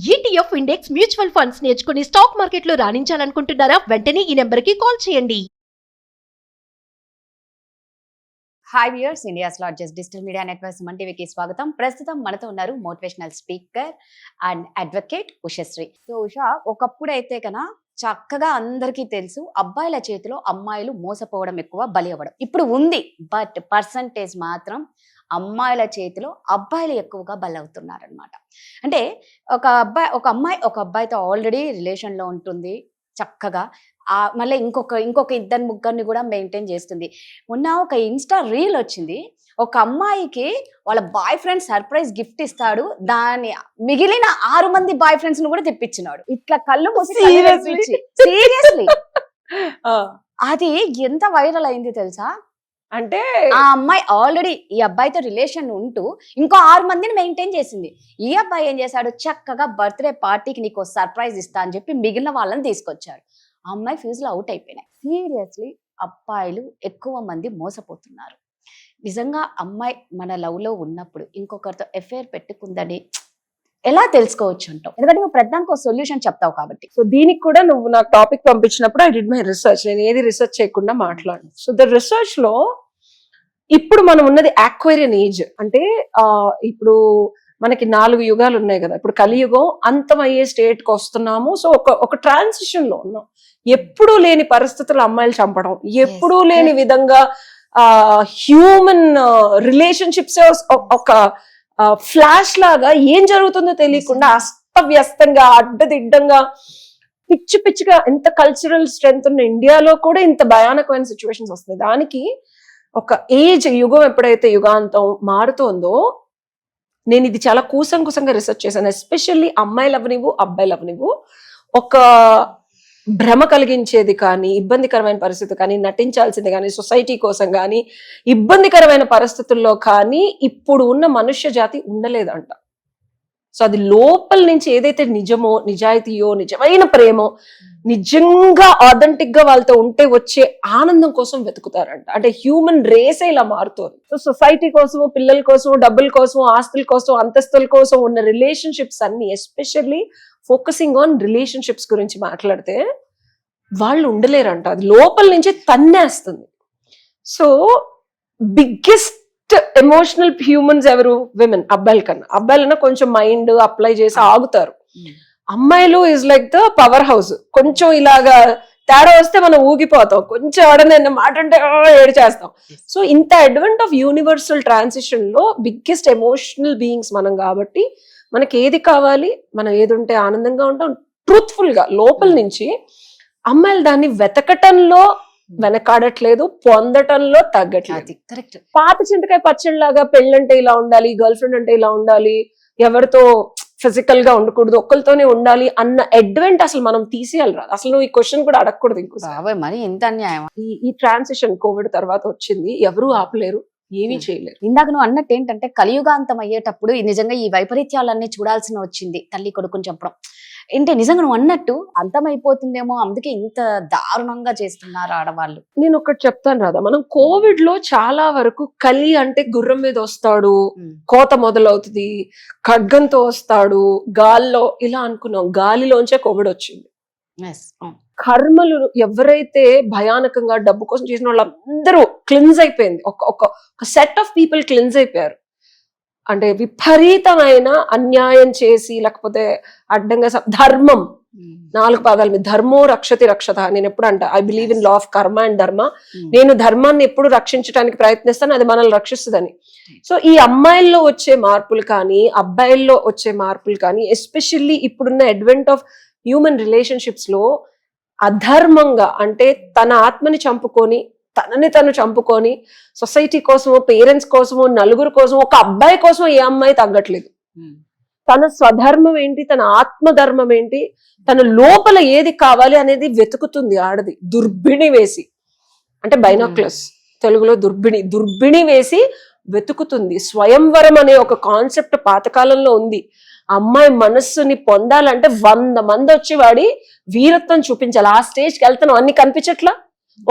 ETF index mutual funds నేర్చుకుని stock మార్కెట్లో రాణించాలనుకుంటున్నారా? వెంటనే ఈ నెంబర్కి కాల్ చేయండి. Hi viewers, India's largest digital media network Suman టీవీకి స్వాగతం. ప్రస్తుతం మనతో ఉన్నారు motivational speaker and advocate Ushasri. So Usha, ఒకప్పుడైతే కన్నా చక్కగా అందరికీ తెలుసు అబ్బాయిల చేతిలో అమ్మాయిలు మోసపోవడం ఎక్కువ, బలి అవ్వడం ఇప్పుడు ఉంది. బట్ పర్సంటేజ్ మాత్రం అమ్మాయిల చేతిలో అబ్బాయిలు ఎక్కువగా బలవుతున్నారు అనమాట. అంటే ఒక అబ్బాయితో ఆల్రెడీ రిలేషన్లో ఉంటుంది చక్కగా, మళ్ళీ ఇంకొక ఇద్దరు ముగ్గురిని కూడా మెయింటైన్ చేస్తుంది. మొన్న ఒక ఇన్స్టా రీల్ వచ్చింది, ఒక అమ్మాయికి వాళ్ళ బాయ్ ఫ్రెండ్ సర్ప్రైజ్ గిఫ్ట్ ఇస్తాడు, దాని మిగిలిన 6 మంది బాయ్ ఫ్రెండ్స్ ను కూడా తెప్పించినాడు. ఇట్లా కళ్ళు మూసి సీరియస్లీ అది ఎంత వైరల్ అయింది తెలుసా? అంటే ఆ అమ్మాయి ఆల్రెడీ ఈ అబ్బాయితో రిలేషన్ ఉంటూ ఇంకో 6 మందిని మెయింటైన్ చేసింది. ఈ అబ్బాయి ఏం చేశాడు, చక్కగా బర్త్డే పార్టీకి నీకు సర్ప్రైజ్ ఇస్తా అని చెప్పి మిగిలిన వాళ్ళని తీసుకొచ్చాడు. ఆ అమ్మాయి ఫ్యూజ్లో అవుట్ అయిపోయినాయి. సీరియస్లీ అబ్బాయిలు ఎక్కువ మంది మోసపోతున్నారు. నిజంగా అమ్మాయి మన లవ్ లో ఉన్నప్పుడు ఇంకొకరితో ఎఫ్ఐఆర్ పెట్టుకుందని ఎలా తెలుసుకోవచ్చు అంటావు? ఎందుకంటే నువ్వు ప్రధానికి సొల్యూషన్ చెప్తావు కాబట్టి. సో దీనికి కూడా నువ్వు నాకు టాపిక్ పంపించినప్పుడు ఐ డిడ్ మై రీసెర్చ్. నేను ఏది రీసెర్చ్ చేయకుండా మాట్లాడు. సో ద రీసెర్చ్ లో ఇప్పుడు మనం ఉన్నది ఆక్వేరియన్ ఏజ్. అంటే ఇప్పుడు మనకి 4 యుగాలు ఉన్నాయి కదా. ఇప్పుడు కలియుగం అంతమయ్యే స్టేట్ కి వస్తున్నాము. సో ఒక ట్రాన్సిషన్ లో ఉన్నాం. ఎప్పుడూ లేని పరిస్థితులు అమ్మాయిలు చంపడం, ఎప్పుడూ లేని విధంగా హ్యూమన్ రిలేషన్షిప్స్ ఒక ఫ్లాష్ లాగా ఏం జరుగుతుందో తెలియకుండా అస్తవ్యస్తంగా అడ్డదిడ్డంగా పిచ్చి పిచ్చిగా, ఎంత కల్చరల్ స్ట్రెంగ్త్ ఉన్న ఇండియాలో కూడా ఇంత భయానకమైన సిచ్యువేషన్స్ వస్తాయి. దానికి ఒక ఏజ్, యుగం ఎప్పుడైతే యుగాంతం మారుతోందో, నేను ఇది చాలా కూసంగా రీసెర్చ్ చేశాను. ఎస్పెషల్లీ అమ్మాయిలు అవనివ్వు అబ్బాయిలు అవనివ్వు, ఒక భ్రమ కలిగించేది కానీ, ఇబ్బందికరమైన పరిస్థితి కానీ, నటించాల్సింది కానీ, సొసైటీ కోసం కానీ, ఇబ్బందికరమైన పరిస్థితుల్లో కానీ ఇప్పుడు ఉన్న మనుష్య జాతి ఉండలేదంట. సో అది లోపల నుంచి ఏదైతే నిజమో, నిజాయితీయో, నిజమైన ప్రేమో, నిజంగా ఆథెంటిక్ గా వాళ్ళతో ఉంటే వచ్చే ఆనందం కోసం వెతుకుతారంట. అంటే హ్యూమన్ రేసే ఇలా మారుతుంది. సో సొసైటీ కోసము, పిల్లల కోసము, డబ్బుల కోసము, ఆస్తుల కోసం, అంతస్తుల కోసం ఉన్న రిలేషన్షిప్స్ అన్ని, ఎస్పెషల్లీ ఫోకసింగ్ ఆన్ రిలేషన్షిప్స్ గురించి మాట్లాడితే వాళ్ళు ఉండలేరంట. అది లోపల నుంచి తన్నేస్తుంది. సో బిగ్గెస్ట్ ఎమోషనల్ హ్యూమన్స్ ఎవరు? విమెన్. అబ్బాయిల కన్నా, అబ్బాయిలన్నా కొంచెం మైండ్ అప్లై చేసి ఆగుతారు. అమ్మాయిలు is like the power house. కొంచెం ఇలాగా తేడా వస్తే మనం ఊగిపోతాం, కొంచెం ఎవడన్నా మాట అంటే ఏడు చేస్తాం. సో ఇంత అడ్వెంట్ ఆఫ్ యూనివర్సల్ ట్రాన్సిషన్ లో బిగ్గెస్ట్ ఎమోషనల్ బీయింగ్స్ మనం కాబట్టి, మనకి ఏది కావాలి, మనం ఏది ఉంటే ఆనందంగా ఉంటాం, ట్రూత్ఫుల్ గా లోపల నుంచి. అమ్మాయిలు దాన్ని వెతకటంలో వెనకాడట్లేదు, పొందటంలో తగ్గట్లేదు. కరెక్ట్. పాత చింతకాయ పచ్చడిలాగా పెళ్ళంటే ఇలా ఉండాలి, గర్ల్ ఫ్రెండ్ అంటే ఇలా ఉండాలి, ఎవరితో ఫిజికల్ గా ఉండకూడదు, ఒక్కరితోనే ఉండాలి అన్న అడ్వెంట్ అసలు మనం తీసేయాలి. రాదు అసలు. నువ్వు ఈ క్వశ్చన్ కూడా అడగకూడదు. ఇంకోసారి మరి ఇంత అన్యాయం. ఈ ట్రాన్సిషన్ కోవిడ్ తర్వాత వచ్చింది, ఎవరు ఆపలేరు, ఏమీ చేయలేరు. ఇందాక నువ్వు అన్నట్టు ఏంటంటే, కలియుగాంతం అయ్యేటప్పుడు నిజంగా ఈ వైపరీత్యాలన్నీ చూడాల్సిన వచ్చింది. తల్లి కొడుకుని చెప్పడం ఏంటి, నిజంగా నువ్వు అన్నట్టు అంతమైపోతుందేమో, అందుకే ఇంత దారుణంగా చేస్తున్నారు ఆడవాళ్ళు. నేను ఒకటి చెప్తాను రాదా, మనం కోవిడ్ లో చాలా వరకు కలి అంటే గుర్రం మీద వస్తాడు, కోత మొదలవుతుంది, ఖడ్గంతో వస్తాడు, గాల్లో ఇలా అనుకున్నాం. గాలిలోంచే కోవిడ్ వచ్చింది. కర్మలు ఎవరైతే భయానకంగా డబ్బు కోసం చేసిన వాళ్ళందరూ క్లిన్స్ అయిపోయింది. ఒక సెట్ ఆఫ్ పీపుల్ క్లిన్స్ అయిపోయారు. అంటే విపరీతమైన అన్యాయం చేసి, లేకపోతే అడ్డంగా ధర్మం, 4 పాదాల మీద ధర్మో రక్షతి రక్షత. నేను ఎప్పుడు అంట, I believe in law of కర్మ అండ్ ధర్మ. నేను ధర్మాన్ని ఎప్పుడు రక్షించడానికి ప్రయత్నిస్తాను, అది మనల్ని రక్షిస్తుందని. సో ఈ అమ్మాయిల్లో వచ్చే మార్పులు కానీ, అబ్బాయిల్లో వచ్చే మార్పులు కానీ, ఎస్పెషల్లీ ఇప్పుడున్న అడ్వెంట్ ఆఫ్ హ్యూమన్ రిలేషన్షిప్స్ లో అధర్మంగా, అంటే తన ఆత్మని చంపుకొని, తనని తను చంపుకొని, సొసైటీ కోసమో, పేరెంట్స్ కోసమో, నలుగురు కోసమో, ఒక అబ్బాయి కోసం ఏ అమ్మాయి తగ్గట్లేదు. తన స్వధర్మం ఏంటి, తన ఆత్మధర్మం ఏంటి, తన లోపల ఏది కావాలి అనేది వెతుకుతుంది ఆడది. దుర్బిణి వేసి, అంటే బైనాక్యులర్స్ తెలుగులో దుర్బిణి వేసి వెతుకుతుంది. స్వయంవరం అనే ఒక కాన్సెప్ట్ పాతకాలంలో ఉంది. అమ్మాయి మనస్సుని పొందాలంటే 100 మంది వచ్చి వాడి వీరత్వం చూపించాలి. ఆ స్టేజ్కి వెళ్తాను, అన్ని కనిపించట్లా.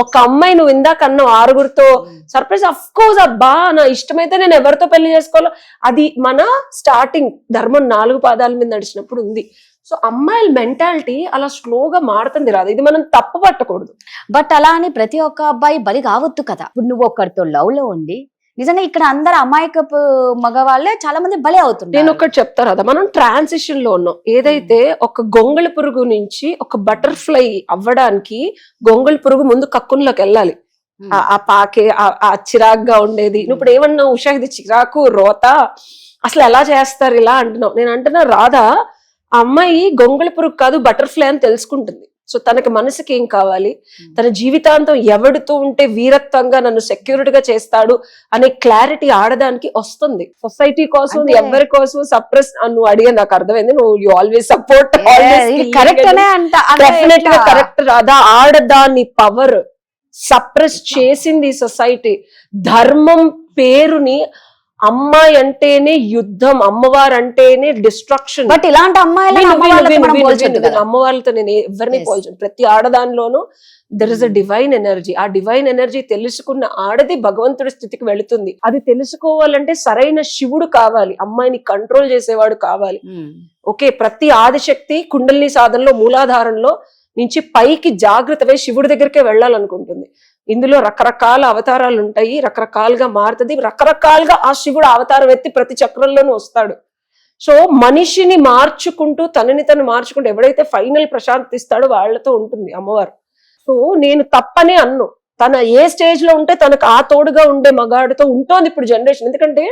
ఒక అమ్మాయి నువ్వు ఇందాక అన్న 6గురితో సర్ప్రైజ్, అఫ్ కోర్స్ అబ్బా నా ఇష్టమైతే నేను ఎవరితో పెళ్లి చేసుకోవాలో, అది మన స్టార్టింగ్ ధర్మం 4 పాదాల మీద నడిచినప్పుడు ఉంది. సో అమ్మాయిల మెంటాలిటీ అలా స్లోగా మారుతుంది రాదు, ఇది మనం తప్పు పట్టకూడదు. బట్ అలా అని ప్రతి ఒక్క అబ్బాయి బలి కావద్దు కదా. ఇప్పుడు నువ్వు ఒక్కరితో లవ్ లో ఉండి నిజంగా ఇక్కడ అందరు అమాయకపు మగవాళ్ళే చాలా మంది బలి అవుతున్నారు. నేను ఒకటి చెప్తాను కదా, మనం ట్రాన్సిషన్ లో ఉన్నాం. ఏదైతే ఒక గొంగళి పురుగు నుంచి ఒక బటర్ఫ్లై అవ్వడానికి గొంగళి పురుగు ముందు కక్కుల్లోకి వెళ్ళాలి. ఆ పాకే ఆ చిరాగ్గా ఉండేది. నువ్వు ఇప్పుడు ఏమన్నా ఉషా ఇది చిరాకు రోత అసలు ఎలా చేస్తారు ఇలా అంటున్నావు. నేను అంటున్నా రాధా, ఆ అమ్మాయి గొంగళి పురుగు కాదు బటర్ఫ్లై అని తెలుసుకుంటుంది. సో తనకి మనసుకి ఏం కావాలి, తన జీవితాంతం ఎవడితో ఉంటే వీరత్వంగా నన్ను సెక్యూరిటీగా చేస్తాడు అనే క్లారిటీ ఆడదానికి వస్తుంది. సొసైటీ కోసం ఎవరి కోసం సప్రెస్ నువ్వు అడిగే నాకు అర్థమైంది. నువ్వు యు ఆల్వేస్ సపోర్ట్, డెఫినెట్ గా కరెక్ట్ రాదా. ఆడదాని పవర్ సప్రెస్ చేసింది సొసైటీ. ధర్మం పేరుని అమ్మాయి అంటేనే యుద్ధం, అమ్మవారు అంటేనే డిస్ట్రక్షన్. బట్ ఇలాంటి అమ్మవాళ్ళతో నేను ఎవరిని పోల్చను. ప్రతి ఆడదానిలోనూ there is a divine energy. ఆ డివైన్ ఎనర్జీ తెలుసుకున్న ఆడది భగవంతుడి స్థితికి వెళుతుంది. అది తెలుసుకోవాలంటే సరైన శివుడు కావాలి, అమ్మాయిని కంట్రోల్ చేసేవాడు కావాలి. ఓకే, ప్రతి ఆదిశక్తి కుండలిని సాధనలో మూలాధారంలో నుంచి పైకి జాగ్రత్తగా శివుడి దగ్గరికే వెళ్ళాలనుకుంటుంది. ఇందులో రకరకాల అవతారాలు ఉంటాయి, రకరకాలుగా మారుతుంది, రకరకాలుగా ఆ శివుడు అవతారం ఎత్తి ప్రతి చక్రంలోనూ వస్తాడు. సో మనిషిని మార్చుకుంటూ తనని తను మార్చుకుంటూ ఎవడైతే ఫైనల్ ప్రశాంతి ఇస్తాడో వాళ్ళతో ఉంటుంది అమ్మవారు. సో నేను తప్పనే అన్ను, తన ఏ స్టేజ్ లో ఉంటే తనకు ఆ తోడుగా ఉండే మగాడితో ఉంటుంది ఇప్పుడు జనరేషన్. ఎందుకంటే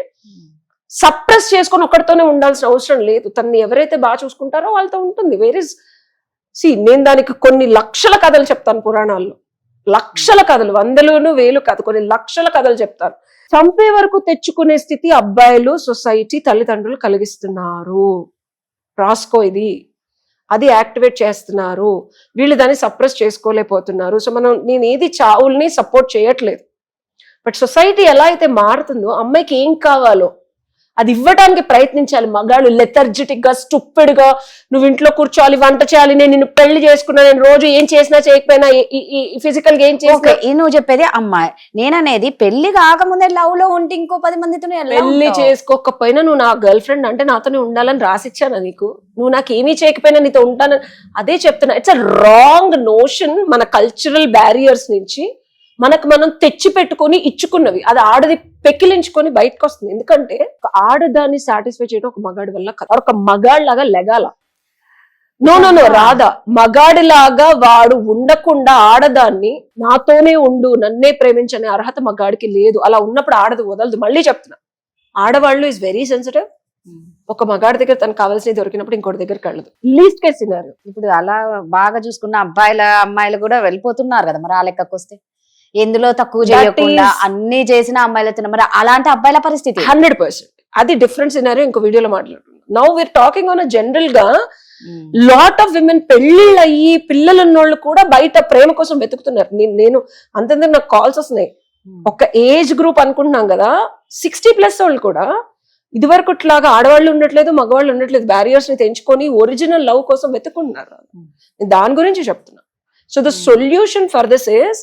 సప్రెస్ చేసుకొని ఒక్కడితోనే ఉండాల్సిన అవసరం లేదు. తనని ఎవరైతే బాగా చూసుకుంటారో వాళ్ళతో ఉంటుంది. వేరేస్ నేను దానికి కొన్ని లక్షల కథలు చెప్తాను పురాణాల్లో, లక్షల కథలు, 100 1000 కథ, కొన్ని లక్షల కథలు చెప్తారు. చంపే వరకు తెచ్చుకునే స్థితి అబ్బాయిలు, సొసైటీ, తల్లిదండ్రులు కలిగిస్తున్నారు. రాసుకో ఇది, అది యాక్టివేట్ చేస్తున్నారు. వీళ్ళు దాన్ని సప్రెస్ చేసుకోలేకపోతున్నారు. సో నేను ఏది చావుల్ని సపోర్ట్ చేయట్లేదు. బట్ సొసైటీ ఎలా అయితే మారుతుందో అమ్మాయికి ఏం కావాలో అది ఇవ్వడానికి ప్రయత్నించాలి. మగాళ్ళు లెథర్జిటిక్ గా స్టూపిడ్ గా నువ్వు ఇంట్లో కూర్చోవాలి, వంట చేయాలి, నేను నిన్ను పెళ్లి చేసుకున్నా, నేను రోజు ఏం చేసినా చేయకపోయినా ఫిజికల్ గా ఏం చేసినా. నువ్వు చెప్పేది అమ్మాయి, నేననేది పెళ్లి కాకముందే లవ్ లో ఉంటే ఇంకో 10 మందితో పెళ్లి చేసుకోకపోయినా నువ్వు నా గర్ల్ ఫ్రెండ్ అంటే నాతోనే ఉండాలని రాసిచ్చాను నీకు. నువ్వు నాకు ఏమీ చేయకపోయినా నీతో ఉంటానని అదే చెప్తున్నా. It's a wrong notion. మన కల్చరల్ బ్యారియర్స్ నుంచి మనకు మనం తెచ్చి పెట్టుకొని ఇచ్చుకున్నవి, అది ఆడది పెకిలించుకొని బయటకు వస్తుంది. ఎందుకంటే ఒక ఆడదాన్ని సాటిస్ఫై చేయడం ఒక మగాడి వల్ల కాదు, ఒక మగాడిలాగా లెగాల. నో రాధా, మగాడిలాగా వాడు ఉండకుండా ఆడదాన్ని నాతోనే ఉండు, నన్నే ప్రేమించనే అర్హత మగాడికి లేదు. అలా ఉన్నప్పుడు ఆడది వదలదు. మళ్ళీ చెప్తున్నా, ఆడవాళ్ళు ఈజ్ వెరీ సెన్సిటివ్. ఒక మగాడి దగ్గర తనకు కావాల్సినవి దొరికినప్పుడు ఇంకోటి దగ్గరికి వెళ్ళదు. Least case scenario. ఇప్పుడు అలా బాగా చూసుకున్న అమ్మాయిలు కూడా వెళ్ళిపోతున్నారు కదా, మరి ఆ లెక్కకు వస్తే ఎందులో తక్కువ చేయకుండా అన్ని చేసిన అమ్మాయిలతో, మరి అలాంటి అబ్బాయిల పరిస్థితి 100%. అది డిఫరెంట్ సినారియో, ఇంకో వీడియోలో మాట్లాడుతున్నాం. Now we are talking on general గా లాట్ ఆఫ్ విమెన్ పెళ్లిళ్ళు అయ్యి పిల్లలు ఉన్నోళ్ళు కూడా బయట ప్రేమ కోసం వెతుకుతున్నారు. నేను అంతంత నాకు కాల్స్ వస్తున్నాయి. ఒక ఏజ్ గ్రూప్ అనుకుంటున్నాం కదా, 60+ వాళ్ళు కూడా ఇదివరకు ఇట్లాగా ఆడవాళ్ళు ఉండట్లేదు, మగవాళ్ళు ఉండట్లేదు, బ్యారియర్స్ ని తెంచుకొని ఒరిజినల్ లవ్ కోసం వెతుకుంటున్నారు. దాని గురించి చెప్తున్నా. So the solution for this is,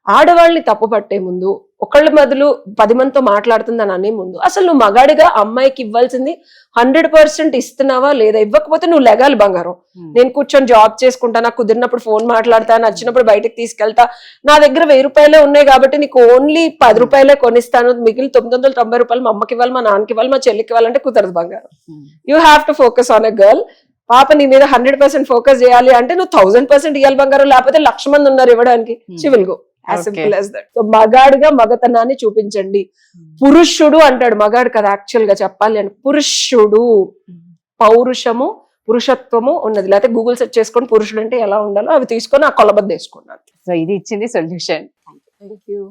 ఆడవాళ్ళని తప్పు పట్టే ముందు, ఒకళ్ళ బదులు 10 మందితో మాట్లాడుతుందని అనే ముందు, అసలు నువ్వు మగాడిగా అమ్మాయికి ఇవ్వాల్సింది 100% ఇస్తున్నావా లేదా? ఇవ్వకపోతే నువ్వు లెగాలి బంగారం. నేను కూర్చొని జాబ్ చేసుకుంటా, నాకు కుదిరినప్పుడు ఫోన్ మాట్లాడతా, నచ్చినప్పుడు బయటకు తీసుకెళ్తా, నా దగ్గర 1000 రూపాయలే ఉన్నాయి కాబట్టి నీకు ఓన్లీ 10 రూపాయలే కొనిస్తాను, మిగిలిన 990 రూపాయలు మా అమ్మకి ఇవ్వాలి, మా నాన్నకి ఇవ్వాలి, మా చెల్లికి ఇవ్వాలంటే కుదరదు బంగారం. You have to focus on a girl. పాప నీ మీద 100% ఫోకస్ చేయాలి అంటే నువ్వు 1000% ఇవ్వాలి బంగారం, లేకపోతే 1,00,000 మంది ఉన్నారు ఇవ్వడానికి. She will go. As simple as that. So మగాడిగా మగతనాన్ని చూపించండి. పురుషుడు అంటాడు, మగాడు కదా యాక్చువల్ గా చెప్పాలి అంటే. పురుషుడు పౌరుషము, పురుషత్వము ఉన్నది. లేకపోతే గూగుల్ సెర్చ్ చేసుకొని పురుషుడు అంటే ఎలా ఉండాలో అవి తీసుకొని ఆ కొలబద్ద వేసుకున్నాను. సో ఇది ఇచ్చింది సొల్యూషన్. Thank you.